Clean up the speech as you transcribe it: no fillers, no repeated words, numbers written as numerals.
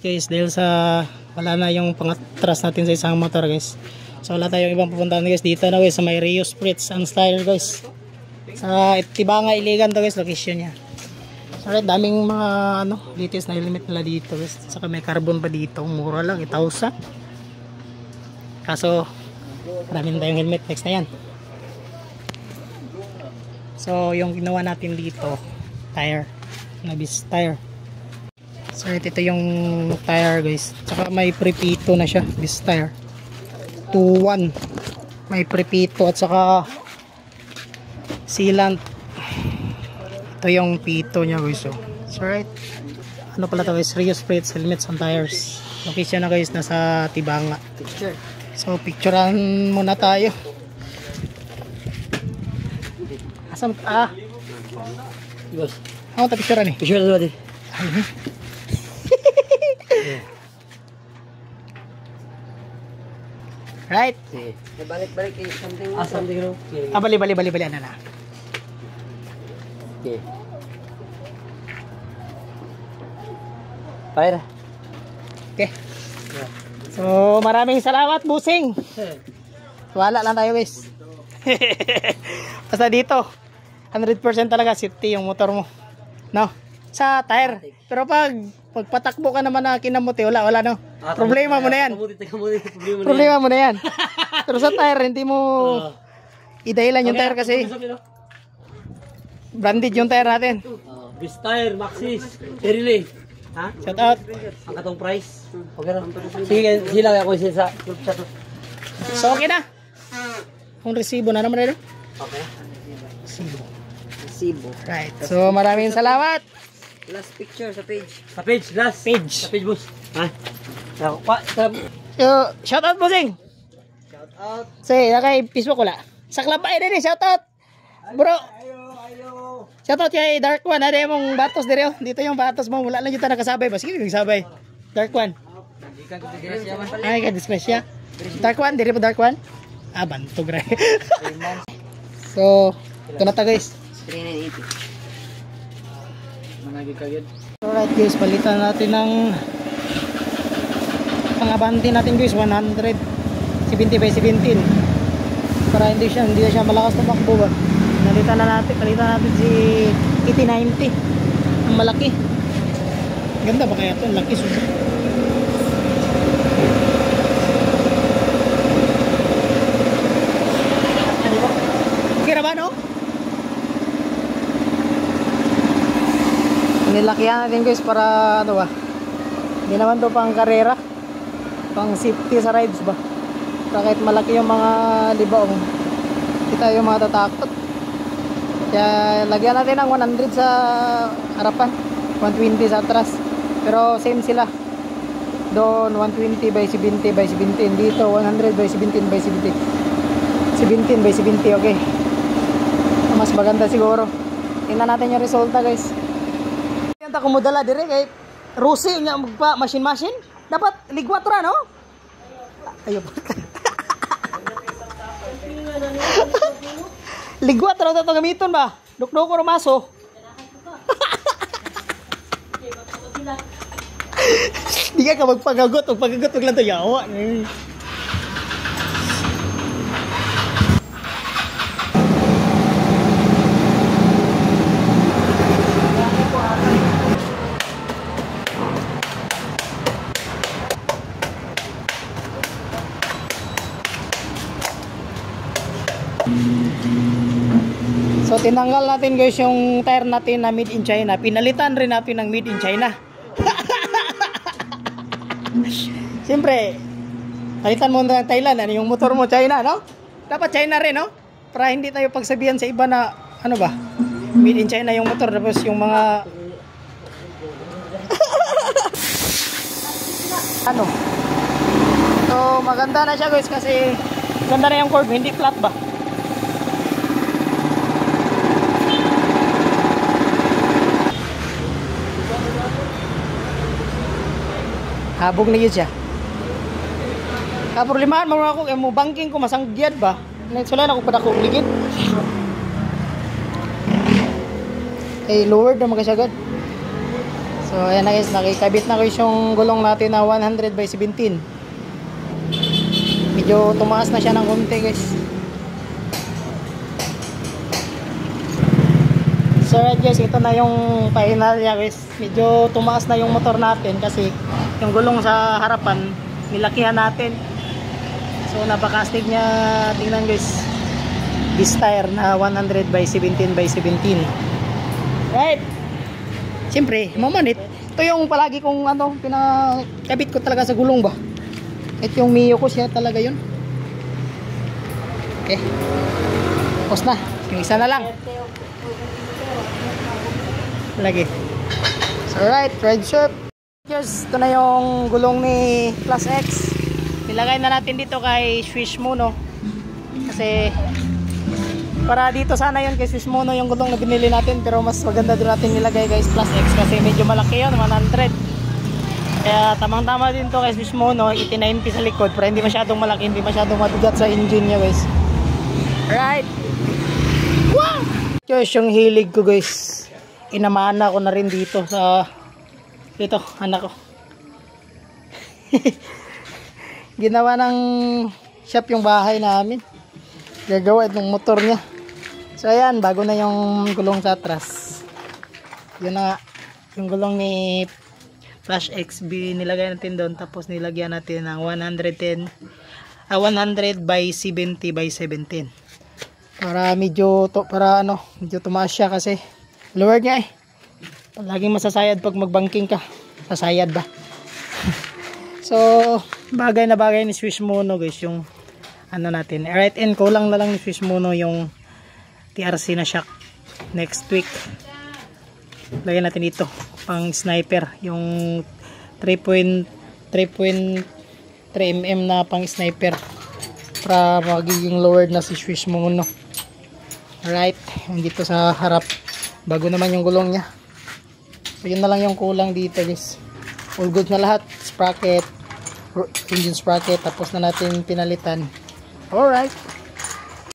guys, dahil sa wala na yung pangatras natin sa isang motor guys. So wala tayong ibang pupuntahan guys. Dito na guys sa may Rio Spritz and Style guys. Sa Tibanga, Iligan to guys, location niya. So alright, daming mga latest na helmet nila dito guys. Saka may carbon pa dito, mura lang, 1,000. Kaso marami na tayong helmet, next na yan. So yung ginawa natin dito, tire, Nabis tire. So ito yung tire guys. Saka may prepito na siya, this tire 2-1. May prepito at saka sealant. Ito yung pito niya guys. So right, ano pala to guys, Rio Spritz helmets and tires. Location na guys, nasa Tibanga. So picturean muna tayo. Asam ako ta picturean eh. Picture na natin. Right? Balik-balik something. Something wrong. Bali ano na. Okay. Fire. Okay. So, maraming salamat, busing. Wala lang tayo, guys. Basta dito, 100% talaga safety yung motor mo. No? Sa tire. Pero pag patakbo ka naman na kinamuti, wala no. Problema mo na yan. Problema mo na yan. Pero sa tire, hindi mo idahilan yung tire kasi branded yung tire natin. This tire, Maxis, Terile. Ha? Shout out. Ang katong price. Okay lang. Sige, sila ako isa sa group chat. So okay na. Kung resibo na naman rin. Okay. Resibo. Right. So maraming salamat. Last picture sa page. Sa page, last. Page. Sa page, boss. Ha? So, shout out po sing. Shout out. Say, kay Facebook wala. Sa club ay din, shout out. Bro. Ayo. Shout out kay Dark One. Ada mong batos dire. Dito yung batos mo. Wala lang yung nakasabay ba? Sige, nagsabay. Dark One. Ay, ka disgrasya. Dark One, dire po Dark One. Bantog ra. So, ito na ta guys. 3980. Alright guys, palitan natin ng pang-Avanti natin guys, 100 70 by 17 para hindi siya malakas na takbo ba. Palitan natin si 8090 ang malaki. Ganda ba kaya ito? Laki suso. Kira ba no? Nilakihan natin guys para ano ba, hindi naman to pang karera, pang safety sa rides ba, para kahit malaki yung mga libaong kita yung mga tatakot. Kaya lagyan natin ng 100 sa harapan, 120 sa atras, pero same sila doon, 120 by 70 by 17, dito 100 by 17 by 70, 17 by 70. Okay, mas maganda siguro. Tingnan natin yung resulta guys. Yan ta kumudala dire kay Rusi nya magpa machine dapat ligwat ra no. Ayo. Ligwat ra to gamiton ba? Dukdok ko maso. Di ka magpagagot og lang to yawa. So tinanggal natin guys yung tire natin na made in China. Pinalitan rin natin ng made in China. Siyempre, palitan mo ng Thailand, ano yung motor mo China, no? Dapat China rin, no? Para hindi tayo pagsabihan sa iba na ano ba? Made in China yung motor, tapos yung mga ano? So maganda na siya guys kasi ganda na yung curve, hindi flat ba? Habog na yun siya. Kaproblimahan mo ako, mo banking ko masanggyad ba? Sula na ako pa ako ligid. Eh, lowered na magkasyagad. So, So ayan na guys, nakikabit na guys yung gulong natin na 100/17. Medyo tumaas na siya ng konti guys. So right guys, ito na yung final niya guys. Medyo tumaas na yung motor natin kasi yung gulong sa harapan nilakihan natin. So napakastig niya, tingnan guys. This tire na 100/17/17. Right. Siyempre, mamanit. Ito yung palagi kong pinakabit ko talaga sa gulong ba. Ito yung Mio ko, siya talaga yun. Okay. Tapos na. Yung isa na lang. Lagi. So right, ride shop. Yes, ito na yung gulong ni Plus X. Nilagay na natin dito kay Swiss Mono. Kasi para dito sana yun kay Swiss Mono yung gulong na binili natin, pero mas maganda doon natin nilagay guys Plus X kasi medyo malaki yun, 100. Kaya tamang tama din to kay Swiss Mono, 80-90 sa likod para hindi masyadong malaki, hindi masyadong mabigat sa engine nya guys. Right. Wow! Guys, yung hilig ko guys, inamana ko na rin dito sa anak ko. Ginawa ng shop yung bahay namin, gagawa itong motor niya. So ayan, bago na yung gulong sa atras. Yun na nga, yung gulong ni Flash XB nilagay natin doon, tapos nilagyan natin ng 100/70/17 para medyo medyo tumaas siya kasi lower niya eh. Laging masasayad pag magbangking ka. Sasayad ba? So bagay na bagay ni Swiss Mono guys yung natin. Right end, kulang na lang ni Swiss Mono yung TRC na shock. Next week lagyan natin dito pang sniper, yung 3.3 mm na pang sniper para magiging lowered na si Swiss Mono. Right, yung dito sa harap, bago naman yung gulong nya. So yun na lang yung kulang dito guys. All good na lahat, sprocket, engine sprocket, tapos na natin pinalitan. Alright.